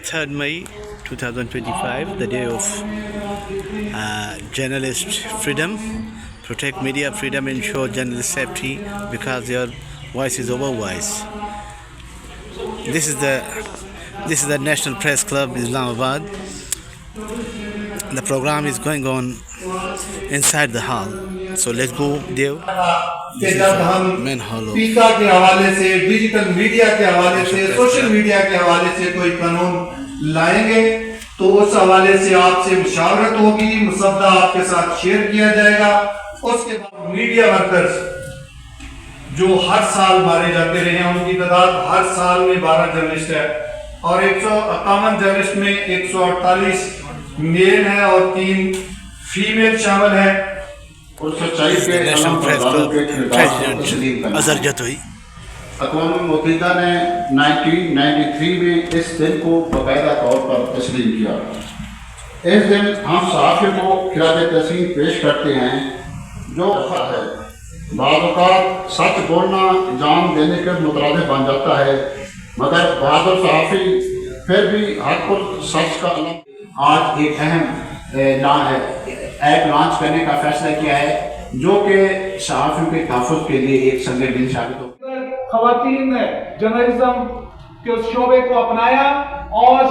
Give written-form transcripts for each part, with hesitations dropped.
3rd May 2025, the day of journalist freedom. Protect media freedom, ensure journalist safety because your voice is our voice. This is the National Press Club, Islamabad. The program is going on inside the hall. So let's go there. کہ جب ہم پیکا کے حوالے سے، digital media کے حوالے سے، social media کے حوالے سے کوئی قانون لائیں گے تو اس حوالے سے آپ سے مشاورت ہوگی، مسودہ آپ کے ساتھ شیئر کیا جائے گا. اس کے بعد میڈیا ورکرز جو ہر سال مارے جاتے رہے ہیں، ان کی تعداد ہر سال میں 12 جرنلسٹ ہے اور 151 جرنلسٹ میں 148 میل ہیں اور 3 فیمیل شامل ہیں. National press club president Azhar Jatoi. اقوام متحدہ نے 1993 میں اس دن کو باقاعدہ طور پر تسلیم کیا. اس دن ہم صحافیوں کو خراج تحسین پیش کرتے ہیں جو ہے. بعض اوقات سچ بولنا جان دینے کے مترادف بن جاتا ہے، مگر بہادر صحافی پھر بھی حق سچ کا علم. آج ایک اہم ایپ لانچ کرنے کا فیصلہ کیا ہے جو کہ صحافیوں کے تحفظ کے لیے ایک سنگ میل ثابت ہو. خواتین نے جرنلزم کے اس شعبے کو اپنایا اور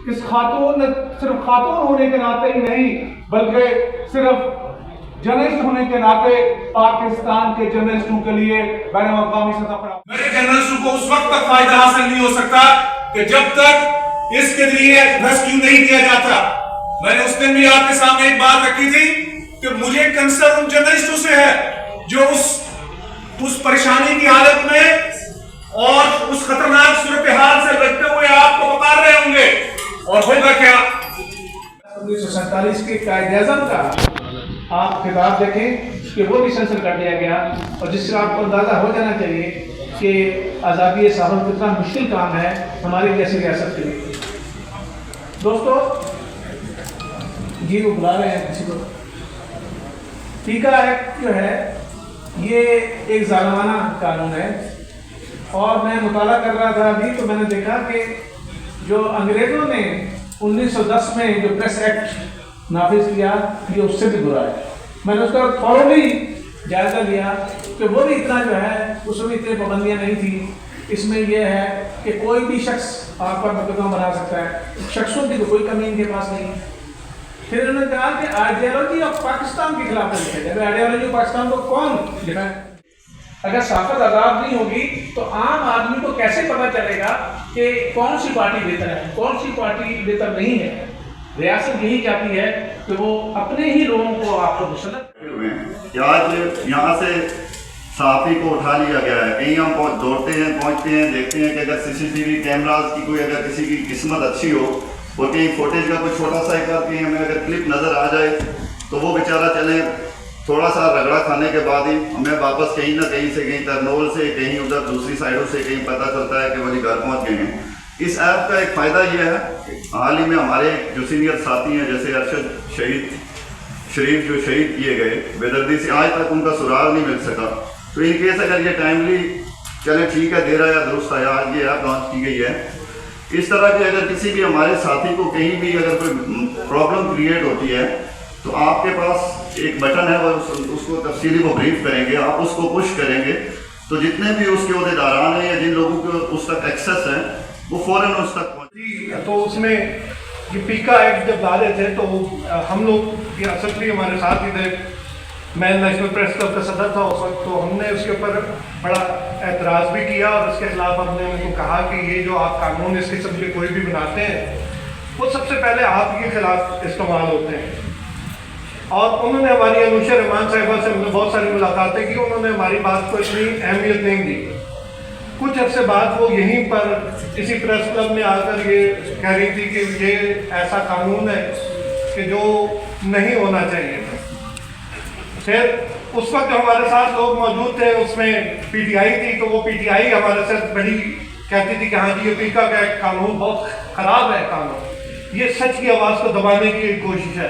اس خاتون نے صرف خاتون ہونے کے ناطے ہی نہیں بلکہ صرف جرنلسٹ ہونے کے ناطے پاکستان کے جرنلسٹوں کے لیے بین الاقوامی سطح پر میرے جرنلسٹوں کو اس وقت تک فائدہ حاصل نہیں ہو سکتا کہ جب تک اس کے لیے ریسکیو نہیں کیا جاتا. میں نے اس دن بھی آپ کے سامنے ایک بات رکھی تھی کہ مجھے کنسرن ان جرنلسٹوں سے ہے جو اس پریشانی کی حالت میں اور اس خطرناک صورتحال سے لڑتے ہوئے آپ کو پکار رہے ہوں گے. اور ہوگا کیا؟ 1947 کے قائد اعظم کا آپ کتاب دیکھیں کہ وہ بھی سینسر کر دیا گیا اور جس سے آپ کو اندازہ ہو جانا چاہیے کہ آزادی صحافت کتنا مشکل کام ہے ہماری جیسی ریاست کے لیے. دوستو جی وہ بلا رہے ہیں کسی کو. پیکا ایکٹ جو ہے یہ ایک ظالمانہ قانون ہے اور میں مطالعہ کر رہا تھا ابھی تو میں نے دیکھا کہ جو انگریزوں نے 1910 میں جو پریس ایکٹ نافذ کیا یہ اس سے بھی برا ہے. میں نے اس کا فوری جائزہ لیا کہ وہ بھی اتنا جو ہے اس میں اتنی پابندیاں نہیں تھیں. اس میں یہ ہے کہ کوئی بھی شخص آپ پر مقدمہ بنا سکتا ہے، شخصوں کی تو کوئی کمی ان کے پاس نہیں. پھر انہوں نے کہا کہ آئیڈیالوجی آف پاکستان کے خلاف لکھا جائے. آئیڈیالوجی آف پاکستان کو کون لکھا ہے؟ اگر صحافت آزاد نہیں ہوگی تو عام آدمی کو کیسے پتہ چلے گا کہ کون سی پارٹی بہتر ہے کون سی پارٹی بہتر نہیں ہے؟ ریاست یہی چاہتی ہے کہ وہ اپنے ہی لوگوں کو آپ کو مسلط ہوئے ہیں. آج یہاں سے صحافی کو اٹھا لیا گیا ہے. کہیں ہم دوڑتے ہیں، پہنچتے ہیں، دیکھتے ہیں کہ اگر CCTV کیمراز کی کوئی اگر کسی کی قسمت اچھی ہو اور کہیں فوٹیج کا کوئی چھوٹا سا کہیں ہمیں اگر کلپ نظر آ جائے تو وہ بیچارہ چلیں تھوڑا سا رگڑا کھانے کے بعد ہی ہمیں واپس کہیں نہ کہیں سے، کہیں ترنول سے، کہیں ادھر دوسری سائڈوں سے کہیں پتہ چلتا ہے کہ وہ گھر پہنچ گئے ہیں. اس ایپ کا ایک فائدہ یہ ہے کہ حال ہی میں ہمارے جو سینئر ساتھی ہیں جیسے ارشد شریف جو شہید کیے گئے بے دردی سے، آج تک ان کا سراغ نہیں مل سکا. تو ان کیس اگر یہ ٹائملی چلے ٹھیک ہے دے رہا ہے درست ہے، آج یہ ایپ لانچ کی گئی ہے. اس طرح کہ اگر کسی بھی ہمارے ساتھی کو کہیں بھی اگر کوئی پرابلم کریٹ ہوتی ہے تو آپ کے پاس ایک بٹن ہے، اس کو تفصیلی وہ بریف کریں گے، آپ اس کو پش کریں گے تو جتنے بھی اس کے عہدیداران ہیں یا جن لوگوں کو اس تک ایکسیس ہے وہ فوراً اس تک پہنچے. تو اس میں یہ پیکا ایکٹ جب لا رہے تھے تو ہم لوگ یہ اصل بھی ہمارے ساتھ ہی تھے. میں نیشنل پریس کلب کا صدر تھا اس وقت، تو ہم نے اس کے اوپر بڑا اعتراض بھی کیا اور اس کے خلاف ہم نے ان کو کہا کہ یہ جو آپ قانون اس قسم کے کوئی بھی بناتے ہیں وہ سب سے پہلے آپ کے خلاف استعمال ہوتے ہیں. اور انہوں نے ہماری انوشا رحمان صاحبہ سے ہم نے بہت ساری ملاقاتیں کی، انہوں نے ہماری بات کو اتنی اہمیت نہیں دی. کچھ عرصے بعد وہ یہیں پر اسی پریس کلب میں آ کر یہ کہہ رہی تھی کہ یہ ایسا قانون ہے کہ جو نہیں ہونا چاہیے. پھر اس وقت جو ہمارے ساتھ لوگ موجود تھے اس میں PTI تھی، تو وہ PTI ہمارے ساتھ بڑی کہتی تھی کہ ہاں جی یہ پیکا کا ایک قانون بہت خراب ہے قانون، یہ سچ کی آواز کو دبانے کی ایک کوشش ہے.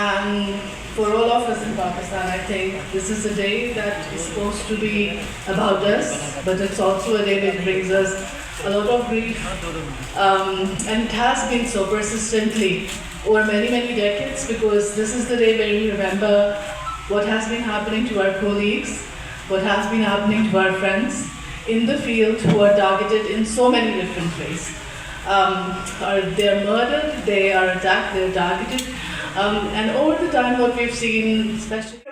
And for all of us in Pakistan, I think this is a day that is supposed to be about us, but it's also a day that brings us a lot of grief, and it has been so persistently over many, many decades, because this is the day where we remember what has been happening to our colleagues, what has been happening to our friends in the field who are targeted in so many different ways. They are murdered, they are attacked, they are targeted, and over the time what we've seen, especially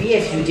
PFUJ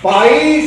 22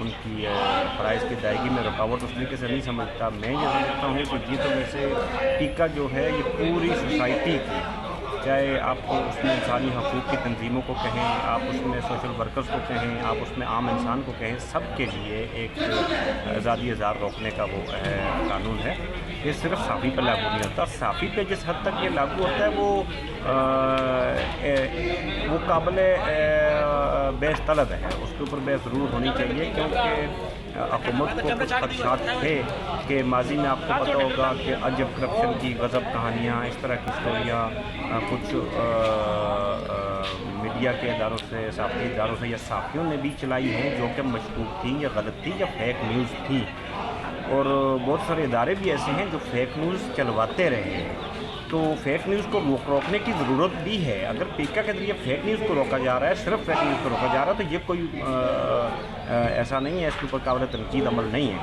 ان کی فرائض کی ادائیگی میں رکاوٹ اس طریقے سے نہیں سمجھتا. میں یہ سمجھتا ہوں کہ یہ تو ویسے پیکا جو ہے یہ پوری سوسائٹی کی، چاہے آپ کو اس میں انسانی حقوق کی تنظیموں کو کہیں، آپ اس میں سوشل ورکرز کو کہیں، آپ اس میں عام انسان کو کہیں، سب کے لیے ایک آزادی اظہار روکنے کا وہ قانون ہے. یہ صرف صحافی پہ لاگو نہیں ہوتا. صحافی پہ جس حد تک یہ لاگو ہوتا ہے وہ قابل بحث طلب ہے، اس کے اوپر بحث ضرور ہونی چاہیے، کیونکہ حکومت کو کچھ خدشات تھے کہ ماضی میں آپ کو پتہ ہوگا کہ عجب کرپشن کی غضب کہانیاں، اس طرح کی اسٹوریاں کچھ میڈیا کے اداروں سے، صحافتی اداروں سے یا صحافیوں نے بھی چلائی ہیں، جو کہ مشکوک تھیں یا غلط تھیں یا فیک نیوز تھیں. اور بہت سارے ادارے بھی ایسے ہیں جو فیک نیوز چلواتے رہے ہیں. تو فیک نیوز کو روکنے کی ضرورت بھی ہے. اگر پیکا کے ذریعے فیک نیوز کو روکا جا رہا ہے، صرف فیک نیوز کو روکا جا رہا ہے، تو یہ کوئی ایسا نہیں ہے، اس کے اوپر قابل تنقید عمل نہیں ہے.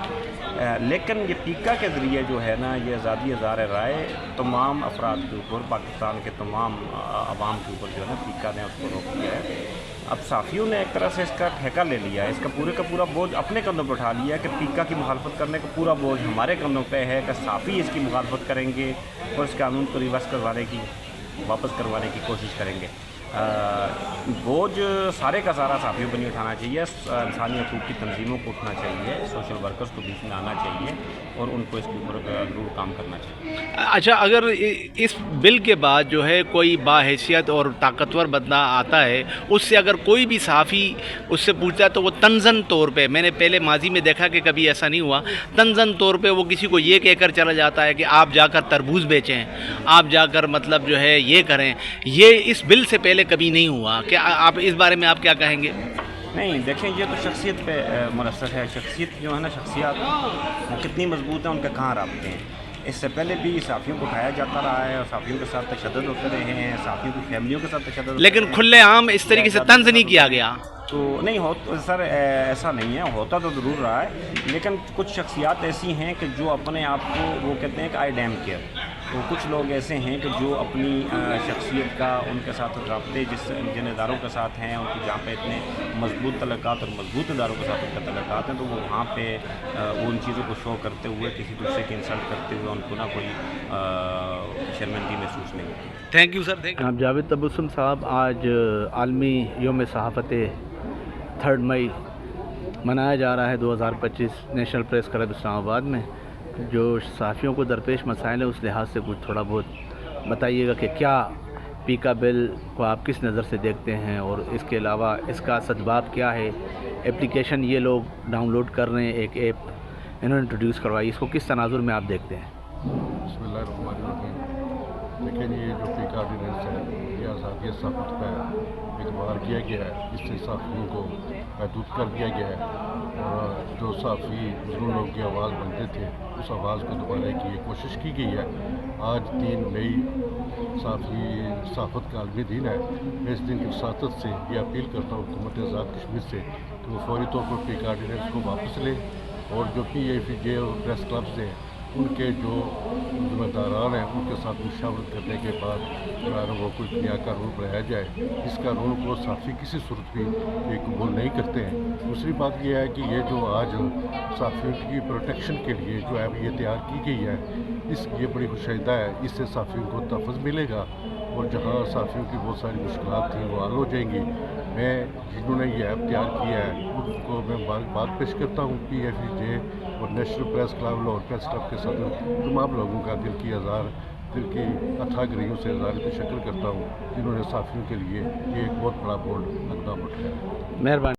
لیکن یہ پیکا کے ذریعے جو ہے نا، یہ آزادی اظہار رائے تمام افراد کے اوپر، پاکستان کے تمام عوام کے اوپر جو ہے نا پیکا نے اس کو روک دیا ہے. اب صحافیوں نے ایک طرح سے اس کا ٹھیکہ لے لیا ہے، اس کا پورے کا پورا بوجھ اپنے کندھوں پہ اٹھا لیا ہے کہ پیکا کی مخالفت کرنے کا پورا بوجھ ہمارے کندھوں پہ ہے، کہ صحافی اس کی مخالفت کریں گے اور اس قانون کو واپس کروانے کی کوشش کریں گے. بوجھ سارے کا سارا صحافیوں پہ نہیں اٹھانا چاہیے، انسانی حقوق کی تنظیموں کو اٹھنا چاہیے، سوشل ورکرز کو بیچ میں آنا چاہیے اور ان کو اس کے اوپر ضرور کام کرنا چاہیے. اچھا، اگر اس بل کے بعد جو ہے کوئی باحیثیت اور طاقتور بندہ آتا ہے، اس سے اگر کوئی بھی صحافی اس سے پوچھتا ہے تو وہ تنزن طور پہ، میں نے پہلے ماضی میں دیکھا کہ کبھی ایسا نہیں ہوا، تنزن طور پہ وہ کسی کو یہ کہہ کر چلا جاتا ہے کہ آپ جا کر تربوز بیچیں، آپ جا کر مطلب جو ہے یہ کریں. یہ اس بل سے پہلے کبھی نہیں ہوا. کہ آپ اس بارے میں آپ کیا کہیں گے؟ نہیں، دیکھیں یہ تو شخصیت پہ منحصر ہے. شخصیت جو ہے نا، شخصیات کتنی مضبوط ہیں، ان کے کہاں رابطے ہیں. اس سے پہلے بھی صحافیوں کو اٹھایا جاتا رہا ہے اور صحافیوں کے ساتھ تشدد ہوتے رہے ہیں، صحافیوں کی فیملیوں کے ساتھ تشدد، لیکن کھلے عام اس طریقے سے طنز نہیں کیا گیا. تو نہیں ہو سر، ایسا نہیں ہے، ہوتا تو ضرور رہا ہے، لیکن کچھ شخصیات ایسی ہیں کہ جو اپنے آپ کو وہ کہتے ہیں کہ آئی ڈیم کیئر. تو کچھ لوگ ایسے ہیں کہ جو اپنی شخصیت کا، ان کے ساتھ رابطے جن اداروں کے ساتھ ہیں، ان کی جہاں پہ اتنے مضبوط تعلقات اور مضبوط اداروں کے ساتھ ان کے تعلقات ہیں، تو وہ وہاں پہ وہ ان چیزوں کو شو کرتے ہوئے، کسی دوسرے کی انسلٹ کرتے ہوئے ان کو نہ کوئی شرمندگی محسوس نہیں ہوتی. Thank you sir. جناب جاوید تبسم صاحب، آج عالمی یوم صحافت 3 مئی منایا جا رہا ہے 2025 نیشنل پریس کلب اسلام آباد میں. جو صحافیوں کو درپیش مسائل ہیں، اس لحاظ سے کچھ تھوڑا بہت بتائیے گا کہ کیا پیکا بل کو آپ کس نظر سے دیکھتے ہیں، اور اس کے علاوہ اس کا سدباب کیا ہے. اپلیکیشن یہ لوگ ڈاؤن لوڈ کر رہے ہیں، ایک ایپ انہوں نے انٹروڈیوس کروائی، اس کو کس تناظر میں آپ دیکھتے ہیں؟ بسم اللہ الرحمن الرحیم. دیکھیں یہ جو پیکا آرڈیننس ہے، یہ آزادی صحافت کا اعتبار کیا گیا ہے، اس سے صحافیوں کو محدود کر دیا گیا ہے، اور جو صحافی ضرور لوگوں کی آواز بنتے تھے، اس آواز کو دبانے کی یہ کوشش کی گئی ہے. آج 3 مئی صحافت کا عالمی دن ہے. میں اس دن کی وساطت سے یہ اپیل کرتا ہوں حکومت آزاد کشمیر سے کہ وہ فوری طور پر پیکا آرڈیننس کو واپس لیں، اور جو PFJ اور پریس کلبز ہیں، ان کے جو ذمہ داران ہیں، ان کے ساتھ مشاورت کرنے کے بعد وہ کوئی نیا قانون بنایا جائے. اس قانون کو صحافی کسی صورت بھی یہ قبول نہیں کرتے ہیں. دوسری بات یہ ہے کہ یہ جو آج صحافیوں کی پروٹیکشن کے لیے جو ایپ یہ تیار کی گئی ہے، یہ بڑی خوشائندہ ہے. اس سے صحافیوں کو تحفظ ملے گا، اور جہاں صحافیوں کی بہت ساری مشکلات تھیں وہ حل ہو جائیں گی. میں جنہوں نے یہ ایپ تیار کیا ہے ان کو میں مبارکباد پیش کرتا ہوں. PFJ اور national press club Lahore press club کے صدر تمام لوگوں کا دل کی اتھا گریوں سے اظہار تشکر کرتا ہوں، جنہوں نے صحافیوں کے لیے یہ ایک بہت بڑا بولڈ اقدام اٹھایا ہے. مہربانی.